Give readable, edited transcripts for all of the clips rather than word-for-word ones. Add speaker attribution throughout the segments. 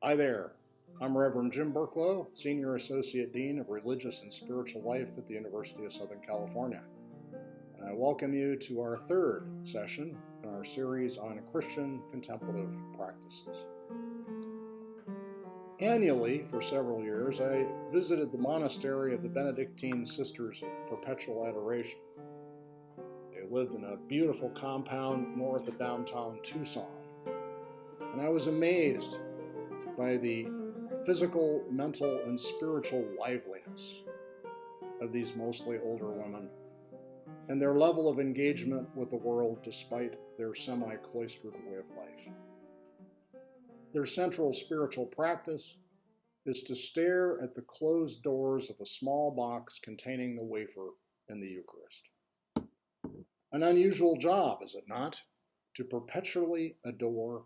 Speaker 1: Hi there. I'm Rev Jim Burklo, Senior Associate Dean of Religious and Spiritual Life at the University of Southern California. And I welcome you to our third session in our series on Christian contemplative practices. Annually, for several years, I visited the monastery of the Benedictine Sisters of Perpetual Adoration. They lived in a beautiful compound north of downtown Tucson, and I was amazed by the physical, mental, and spiritual liveliness of these mostly older women and their level of engagement with the world despite their semi-cloistered way of life. Their central spiritual practice is to stare at the closed doors of a small box containing the wafer and the Eucharist. An unusual job, is it not, to perpetually adore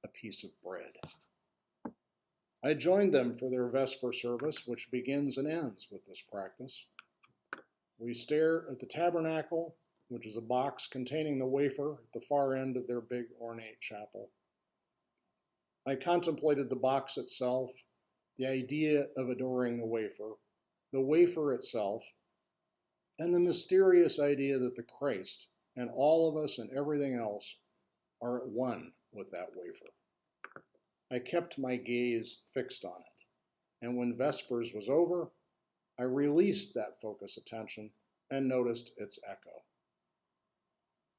Speaker 1: a piece of bread. I joined them for their Vesper service, which begins and ends with this practice. We stare at the tabernacle, which is a box containing the wafer at the far end of their big ornate chapel. I contemplated the box itself, the idea of adoring the wafer itself, and the mysterious idea that the Christ and all of us and everything else are at one with that wafer. I kept my gaze fixed on it, and when Vespers was over, I released that focus attention and noticed its echo.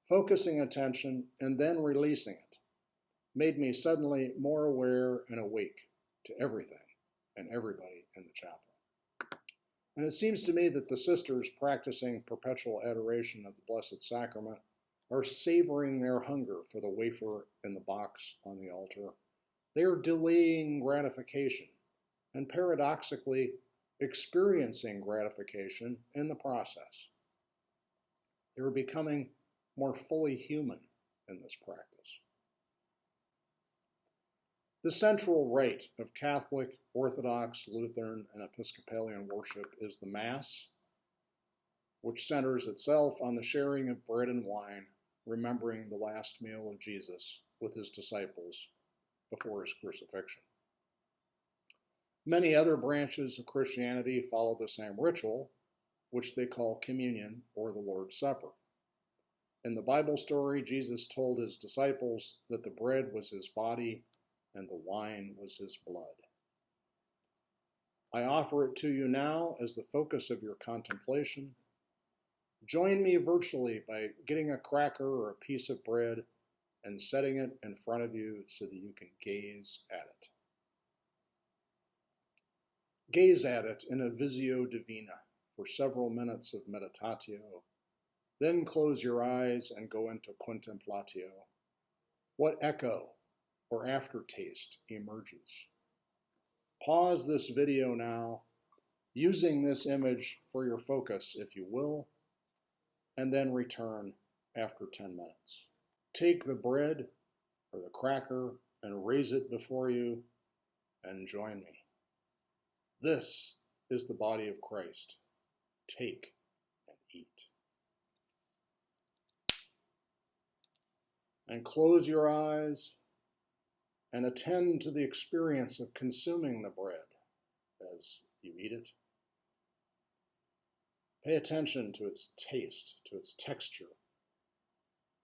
Speaker 1: Focusing attention and then releasing it made me suddenly more aware and awake to everything and everybody in the chapel. And it seems to me that the sisters practicing perpetual adoration of the Blessed Sacrament are savoring their hunger for the wafer in the box on the altar. They are delaying gratification and paradoxically experiencing gratification in the process. They are becoming more fully human in this practice. The central rite of Catholic, Orthodox, Lutheran, and Episcopalian worship is the Mass, which centers itself on the sharing of bread and wine, remembering the last meal of Jesus with his disciples before his crucifixion. Many other branches of Christianity follow the same ritual, which they call communion or the Lord's Supper. In the Bible story, Jesus told his disciples that the bread was his body and the wine was his blood. I offer it to you now as the focus of your contemplation. Join me virtually by getting a cracker or a piece of bread and setting it in front of you so that you can gaze at it. Gaze at it in a visio divina for several minutes of meditatio, then close your eyes and go into contemplatio. What echo or aftertaste emerges? Pause this video now, using this image for your focus, if you will, and then return after 10 minutes. Take the bread or the cracker and raise it before you and join me. This is the body of Christ. Take and eat. And close your eyes and attend to the experience of consuming the bread as you eat it. Pay attention to its taste, to its texture,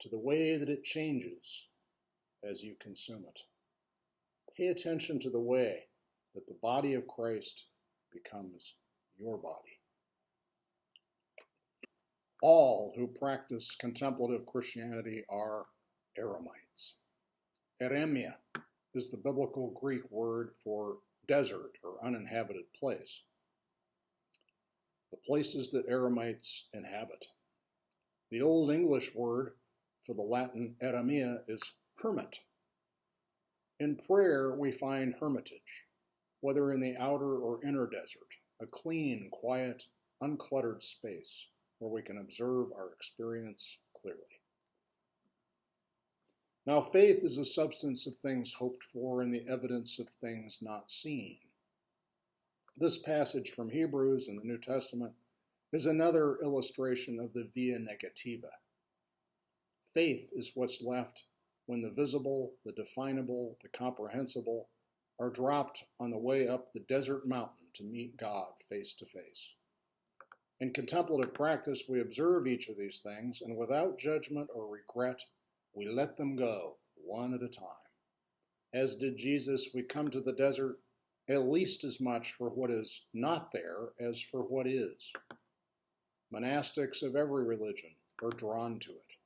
Speaker 1: to the way that it changes as you consume it. Pay attention to the way that the body of Christ becomes your body. All who practice contemplative Christianity are eremites. Eremia is the biblical Greek word for desert or uninhabited place. The places that eremites inhabit. The Old English word for the Latin eremia is hermit. In prayer, we find hermitage, whether in the outer or inner desert, a clean, quiet, uncluttered space where we can observe our experience clearly. Now, faith is a substance of things hoped for and the evidence of things not seen. This passage from Hebrews in the New Testament is another illustration of the via negativa. Faith is what's left when the visible, the definable, the comprehensible are dropped on the way up the desert mountain to meet God face to face. In contemplative practice, we observe each of these things, and without judgment or regret, we let them go one at a time. As did Jesus, we come to the desert at least as much for what is not there as for what is. Monastics of every religion are drawn to it.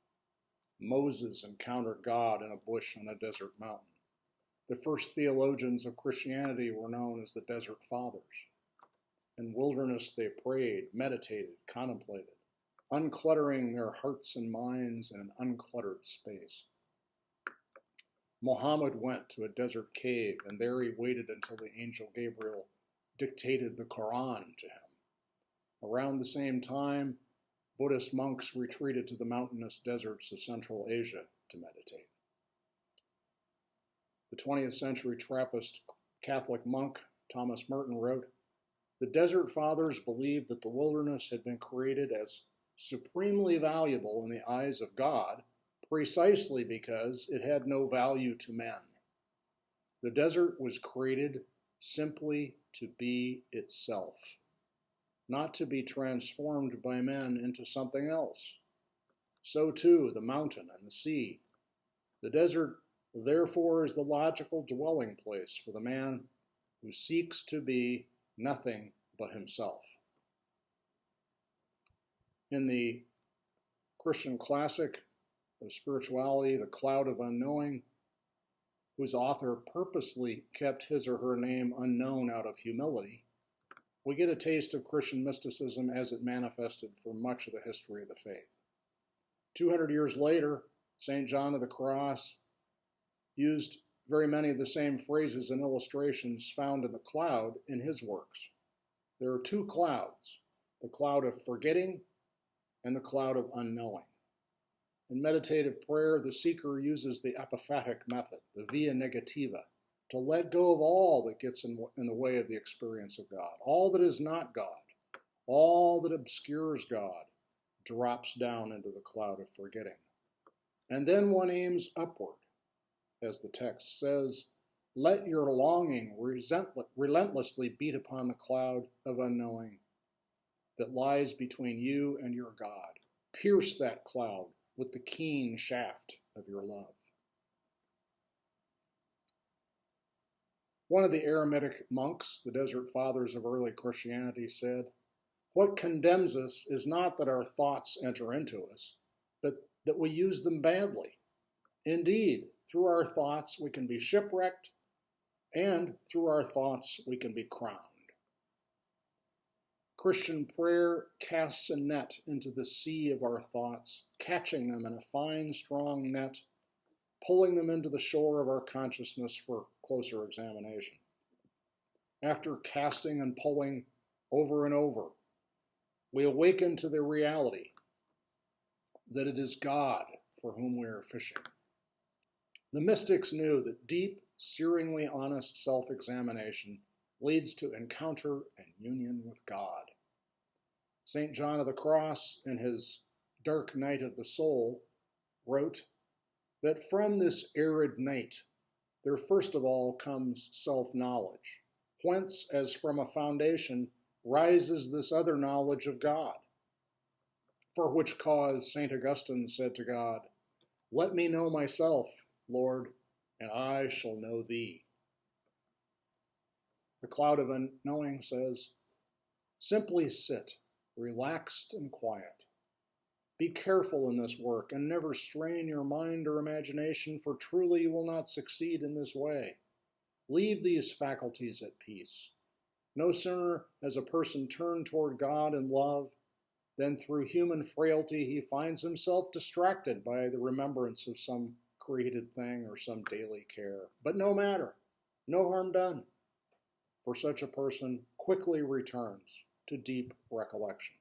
Speaker 1: Moses encountered God in a bush on a desert mountain. The first theologians of Christianity were known as the Desert Fathers. In wilderness, they prayed, meditated, contemplated, uncluttering their hearts and minds in an uncluttered space. Muhammad went to a desert cave, and there he waited until the angel Gabriel dictated the Quran to him. Around the same time, Buddhist monks retreated to the mountainous deserts of Central Asia to meditate. The 20th century Trappist Catholic monk Thomas Merton wrote, "The Desert Fathers believed that the wilderness had been created as supremely valuable in the eyes of God precisely because it had no value to men. The desert was created simply to be itself, not to be transformed by men into something else. So too the mountain and the sea. The desert, therefore, is the logical dwelling place for the man who seeks to be nothing but himself." In the Christian classic of spirituality, The Cloud of Unknowing, whose author purposely kept his or her name unknown out of humility, we get a taste of Christian mysticism as it manifested for much of the history of the faith. 200 years later, St. John of the Cross used very many of the same phrases and illustrations found in the cloud in his works. There are two clouds, the cloud of forgetting and the cloud of unknowing. In meditative prayer, the seeker uses the apophatic method, the via negativa, to let go of all that gets in the way of the experience of God. All that is not God, all that obscures God, drops down into the cloud of forgetting. And then one aims upward, as the text says, "Let your longing relentlessly beat upon the cloud of unknowing that lies between you and your God. Pierce that cloud with the keen shaft of your love." One of the eremitic monks, the Desert Fathers of early Christianity, said, "What condemns us is not that our thoughts enter into us, but that we use them badly. Indeed, through our thoughts we can be shipwrecked, and through our thoughts we can be crowned." Christian prayer casts a net into the sea of our thoughts, catching them in a fine, strong net, pulling them into the shore of our consciousness for closer examination. After casting and pulling over and over, we awaken to the reality that it is God for whom we are fishing. The mystics knew that deep, searingly honest self-examination leads to encounter and union with God. St. John of the Cross, in his Dark Night of the Soul, wrote that from this arid night there first of all comes self-knowledge, whence, as from a foundation, rises this other knowledge of God. For which cause St. Augustine said to God, "Let me know myself, Lord, and I shall know thee." The Cloud of Unknowing says, "Simply sit, relaxed and quiet. Be careful in this work, and never strain your mind or imagination, for truly you will not succeed in this way. Leave these faculties at peace. No sooner has a person turned toward God in love than through human frailty he finds himself distracted by the remembrance of some created thing or some daily care. But no matter, no harm done, for such a person quickly returns to deep recollection."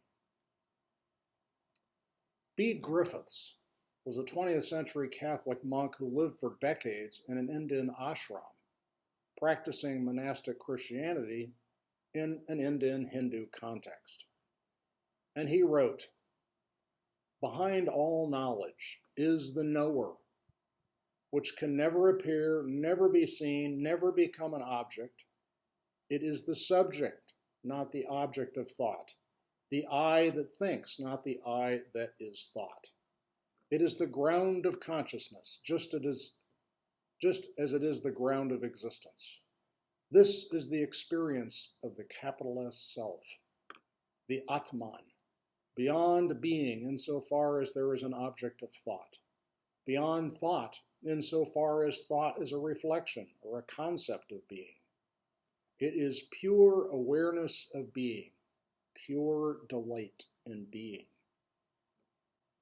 Speaker 1: Bede Griffiths was a 20th century Catholic monk who lived for decades in an Indian ashram, practicing monastic Christianity in an Indian Hindu context. And he wrote, "Behind all knowledge is the knower, which can never appear, never be seen, never become an object. It is the subject, not the object of thought. The I that thinks, not the I that is thought. It is the ground of consciousness, just as it is the ground of existence. This is the experience of the capital S self, the Atman, beyond being insofar as there is an object of thought, beyond thought insofar as thought is a reflection or a concept of being. It is pure awareness of being, pure delight in being.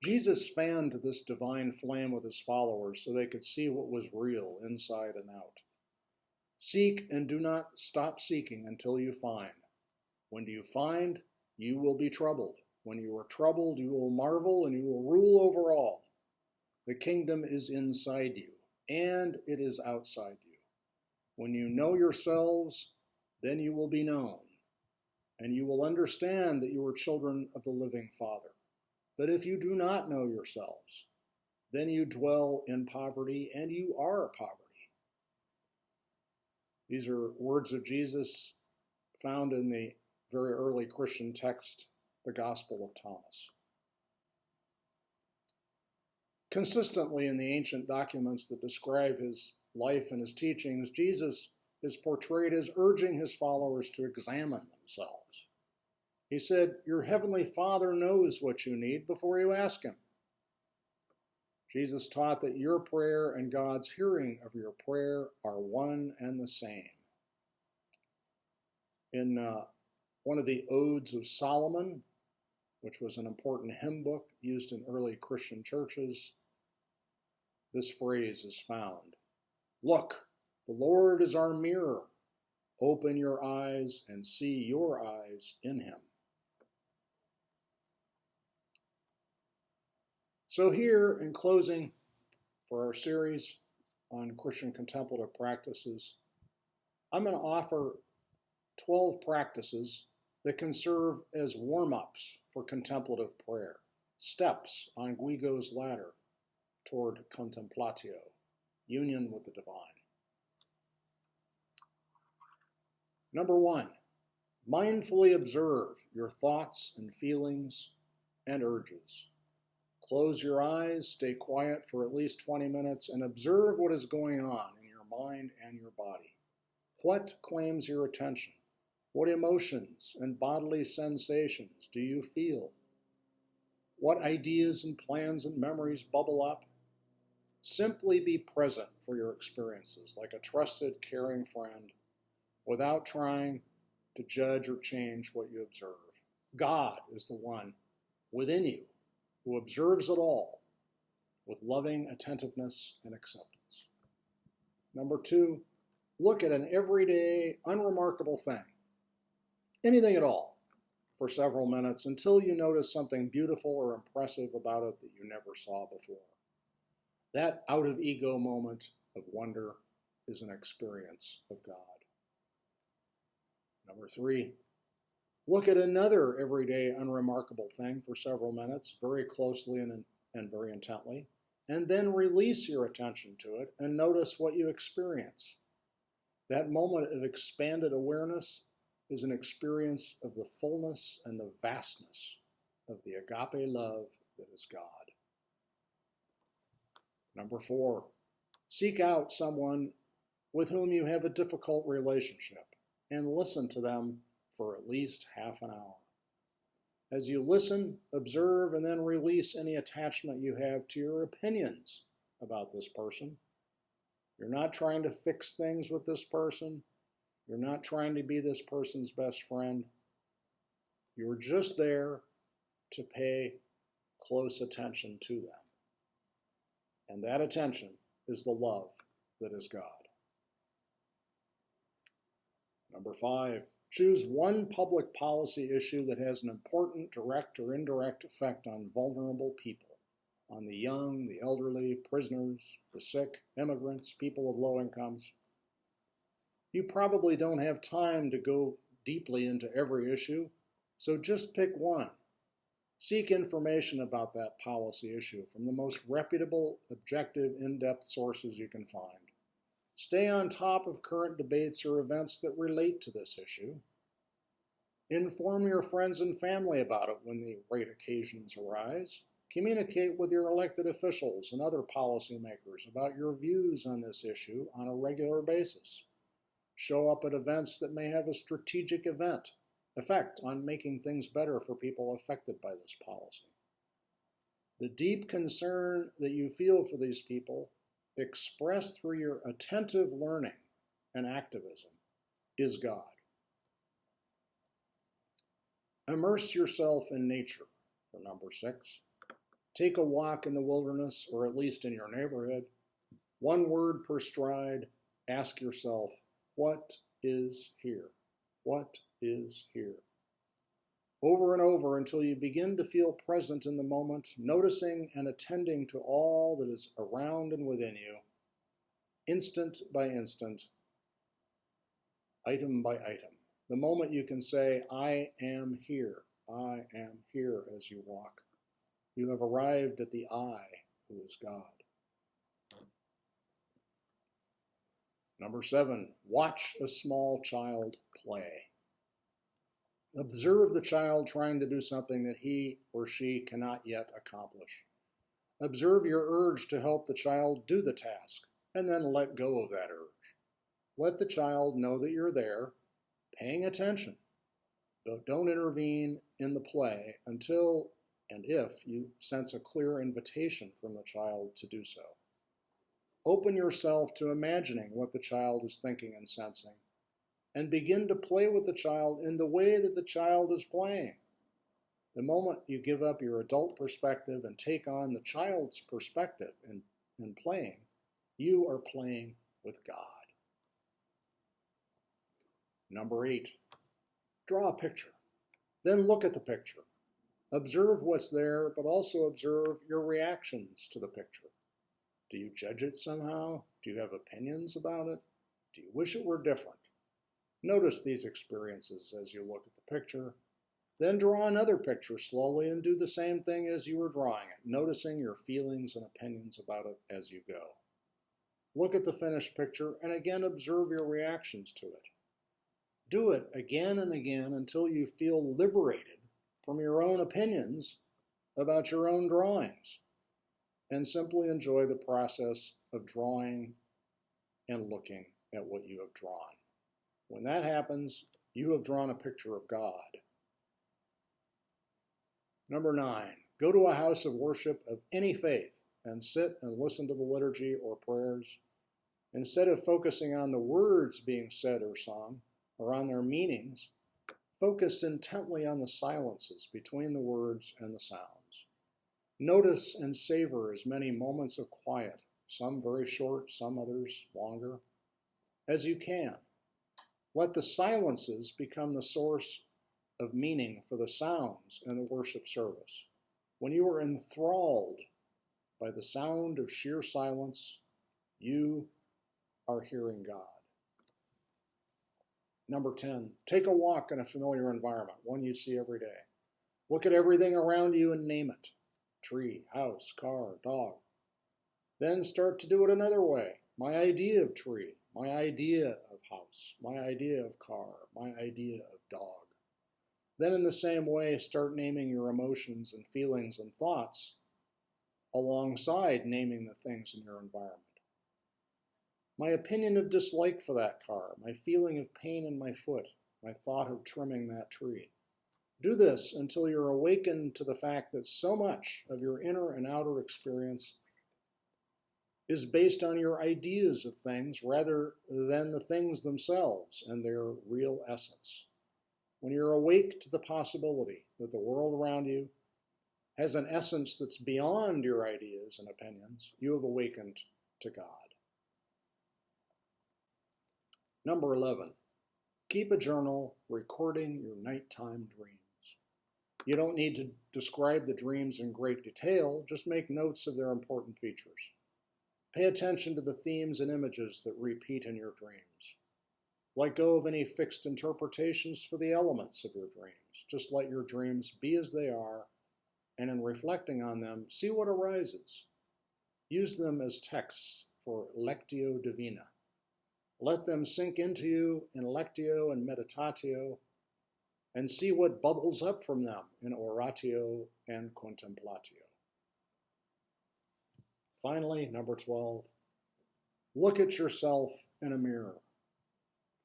Speaker 1: Jesus fanned this divine flame with his followers so they could see what was real inside and out. Seek and do not stop seeking until you find. When you find, you will be troubled. When you are troubled, you will marvel and you will rule over all. The kingdom is inside you, and it is outside you. When you know yourselves, then you will be known, and you will understand that you are children of the living Father. But if you do not know yourselves, then you dwell in poverty, and you are poverty. These are words of Jesus found in the very early Christian text, the Gospel of Thomas. Consistently in the ancient documents that describe his life and his teachings, Jesus is portrayed as urging his followers to examine themselves. He said, "Your heavenly Father knows what you need before you ask him." Jesus taught that your prayer and God's hearing of your prayer are one and the same. In one of the Odes of Solomon, which was an important hymn book used in early Christian churches, this phrase is found. "Look, the Lord is our mirror. Open your eyes and see your eyes in him." So here, in closing for our series on Christian contemplative practices, I'm going to offer 12 practices that can serve as warm-ups for contemplative prayer, steps on Guigo's ladder toward contemplatio, union with the divine. Number 1, mindfully observe your thoughts and feelings and urges. Close your eyes, stay quiet for at least 20 minutes, and observe what is going on in your mind and your body. What claims your attention? What emotions and bodily sensations do you feel? What ideas and plans and memories bubble up? Simply be present for your experiences like a trusted, caring friend without trying to judge or change what you observe. God is the one within you who observes it all with loving attentiveness and acceptance. Number 2, look at an everyday, unremarkable thing, anything at all, for several minutes until you notice something beautiful or impressive about it that you never saw before. That out-of-ego moment of wonder is an experience of God. Number 3, look at another everyday unremarkable thing for several minutes, very closely and very intently, and then release your attention to it and notice what you experience. That moment of expanded awareness is an experience of the fullness and the vastness of the agape love that is God. Number 4, seek out someone with whom you have a difficult relationship and listen to them for at least half an hour. As you listen, observe, and then release any attachment you have to your opinions about this person. You're not trying to fix things with this person. You're not trying to be this person's best friend. You're just there to pay close attention to them. And that attention is the love that is God. Number 5, choose one public policy issue that has an important direct or indirect effect on vulnerable people, on the young, the elderly, prisoners, the sick, immigrants, people with low incomes. You probably don't have time to go deeply into every issue, so just pick one. Seek information about that policy issue from the most reputable, objective, in-depth sources you can find. Stay on top of current debates or events that relate to this issue. Inform your friends and family about it when the right occasions arise. Communicate with your elected officials and other policymakers about your views on this issue on a regular basis. Show up at events that may have a strategic effect on making things better for people affected by this policy. The deep concern that you feel for these people, expressed through your attentive learning and activism, is God. Immerse yourself in nature, for number 6. Take a walk in the wilderness, or at least in your neighborhood. One word per stride. Ask yourself, what is here? What is here? Over and over until you begin to feel present in the moment, noticing and attending to all that is around and within you, instant by instant, item by item. The moment you can say, I am here as you walk. You have arrived at the I, who is God. Number 7, watch a small child play. Observe the child trying to do something that he or she cannot yet accomplish. Observe your urge to help the child do the task, and then let go of that urge. Let the child know that you're there, paying attention, but don't intervene in the play until and if you sense a clear invitation from the child to do so. Open yourself to imagining what the child is thinking and sensing, and begin to play with the child in the way that the child is playing. The moment you give up your adult perspective and take on the child's perspective in playing, you are playing with God. Number 8, draw a picture. Then look at the picture. Observe what's there, but also observe your reactions to the picture. Do you judge it somehow? Do you have opinions about it? Do you wish it were different? Notice these experiences as you look at the picture. Then draw another picture slowly and do the same thing as you were drawing it, noticing your feelings and opinions about it as you go. Look at the finished picture and again observe your reactions to it. Do it again and again until you feel liberated from your own opinions about your own drawings, and simply enjoy the process of drawing and looking at what you have drawn. When that happens, you have drawn a picture of God. Number 9, go to a house of worship of any faith and sit and listen to the liturgy or prayers. Instead of focusing on the words being said or sung, or on their meanings, focus intently on the silences between the words and the sounds. Notice and savor as many moments of quiet, some very short, some others longer, as you can. Let the silences become the source of meaning for the sounds in the worship service. When you are enthralled by the sound of sheer silence, you are hearing God. Number 10, take a walk in a familiar environment, one you see every day. Look at everything around you and name it. Tree, house, car, dog. Then start to do it another way. My idea of tree, my idea of house, my idea of car, my idea of dog. Then in the same way, start naming your emotions and feelings and thoughts alongside naming the things in your environment. My opinion of dislike for that car, my feeling of pain in my foot, my thought of trimming that tree. Do this until you're awakened to the fact that so much of your inner and outer experience is based on your ideas of things rather than the things themselves and their real essence. When you're awake to the possibility that the world around you has an essence that's beyond your ideas and opinions, you have awakened to God. Number 11, keep a journal recording your nighttime dreams. You don't need to describe the dreams in great detail, just make notes of their important features. Pay attention to the themes and images that repeat in your dreams. Let go of any fixed interpretations for the elements of your dreams. Just let your dreams be as they are and in reflecting on them, see what arises. Use them as texts for lectio divina. Let them sink into you in lectio and meditatio, and see what bubbles up from them in oratio and contemplatio. Finally, number 12, look at yourself in a mirror.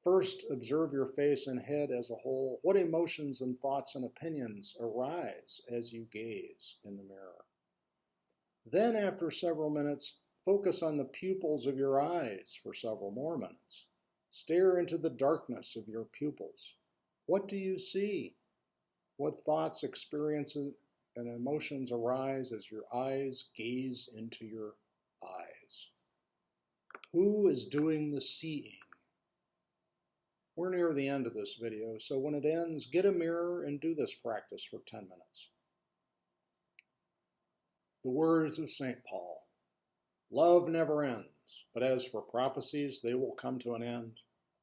Speaker 1: First, observe your face and head as a whole. What emotions and thoughts and opinions arise as you gaze in the mirror? Then, after several minutes, focus on the pupils of your eyes for several more minutes. Stare into the darkness of your pupils. What do you see? What thoughts, experiences, and emotions arise as your eyes gaze into your eyes? Who is doing the seeing? We're near the end of this video, so when it ends, get a mirror and do this practice for 10 minutes. The words of St. Paul, love never ends, but as for prophecies, they will come to an end.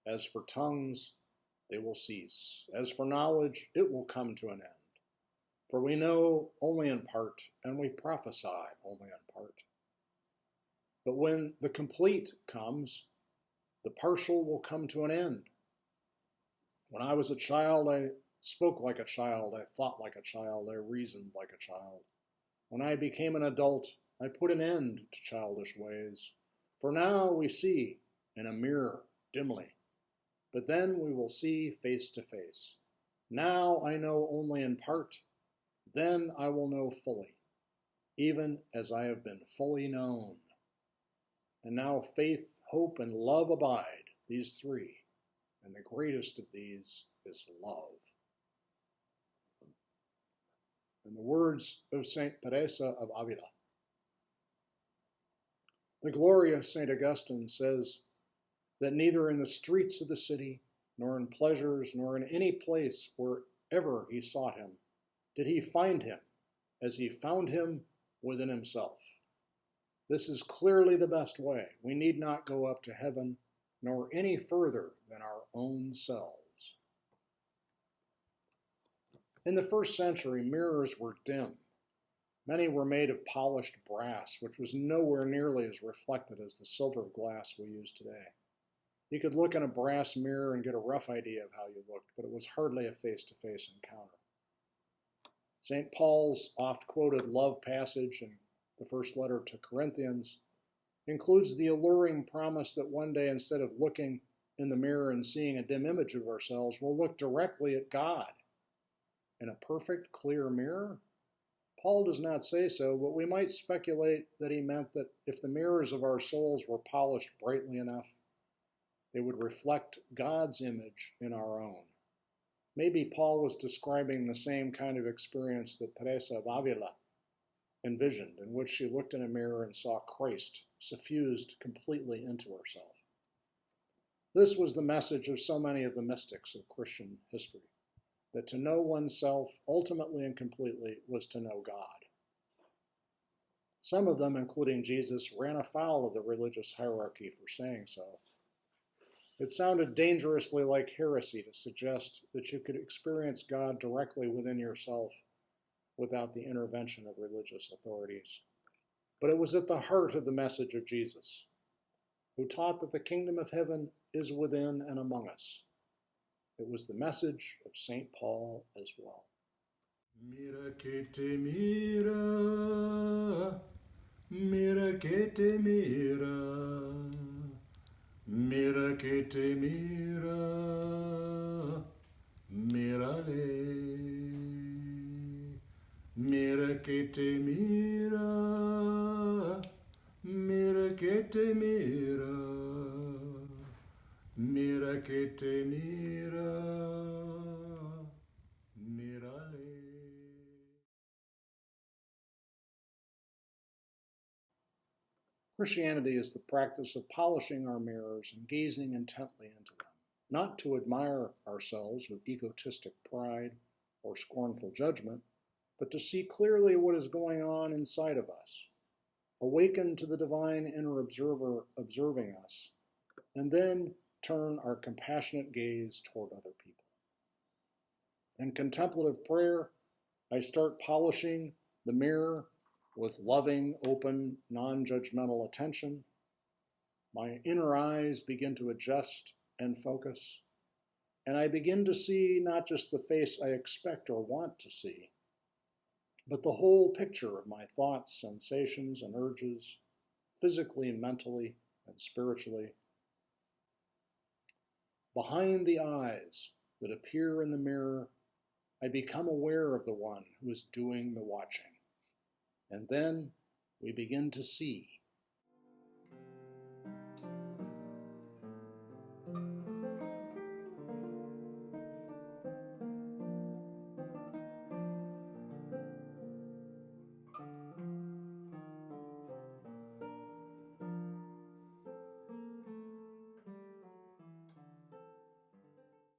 Speaker 1: As for tongues, they will cease. As for knowledge, it will come to an end. For we know only in part, and we prophesy only in part. But when the complete comes, the partial will come to an end. When I was a child, I spoke like a child, I thought like a child, I reasoned like a child. When I became an adult, I put an end to childish ways. For now we see in a mirror dimly, but then we will see face to face. Now I know only in part, then I will know fully, even as I have been fully known. And now faith, hope, and love abide, these three, and the greatest of these is love. In the words of Saint Teresa of Avila, the glorious Saint Augustine says that neither in the streets of the city, nor in pleasures, nor in any place wherever he sought him, did he find him as he found him within himself. This is clearly the best way. We need not go up to heaven, nor any further than our own selves. In the first century, mirrors were dim. Many were made of polished brass, which was nowhere nearly as reflected as the silver glass we use today. You could look in a brass mirror and get a rough idea of how you looked, but it was hardly a face-to-face encounter. St. Paul's oft-quoted love passage in the first letter to Corinthians includes the alluring promise that one day, instead of looking in the mirror and seeing a dim image of ourselves, we'll look directly at God in a perfect, clear mirror. Paul does not say so, but we might speculate that he meant that if the mirrors of our souls were polished brightly enough, they would reflect God's image in our own. Maybe Paul was describing the same kind of experience that Teresa of Avila envisioned, in which she looked in a mirror and saw Christ suffused completely into herself. This was the message of so many of the mystics of Christian history, that to know oneself ultimately and completely was to know God. Some of them, including Jesus, ran afoul of the religious hierarchy for saying so. It sounded dangerously like heresy to suggest that you could experience God directly within yourself without the intervention of religious authorities. But it was at the heart of the message of Jesus, who taught that the kingdom of heaven is within and among us. It was the message of St. Paul as well. Mira que te mira, mira que te mira, mira que te mira, mírale. Mira que te mira, mira que te mira, mira que te mira, mírale. Christianity is the practice of polishing our mirrors and gazing intently into them, not to admire ourselves with egotistic pride or scornful judgment, but to see clearly what is going on inside of us, awaken to the divine inner observer observing us, and then turn our compassionate gaze toward other people. In contemplative prayer, I start polishing the mirror with loving, open, non-judgmental attention. My inner eyes begin to adjust and focus, and I begin to see not just the face I expect or want to see, but the whole picture of my thoughts, sensations, and urges, physically, mentally, and spiritually. Behind the eyes that appear in the mirror, I become aware of the one who is doing the watching. And then we begin to see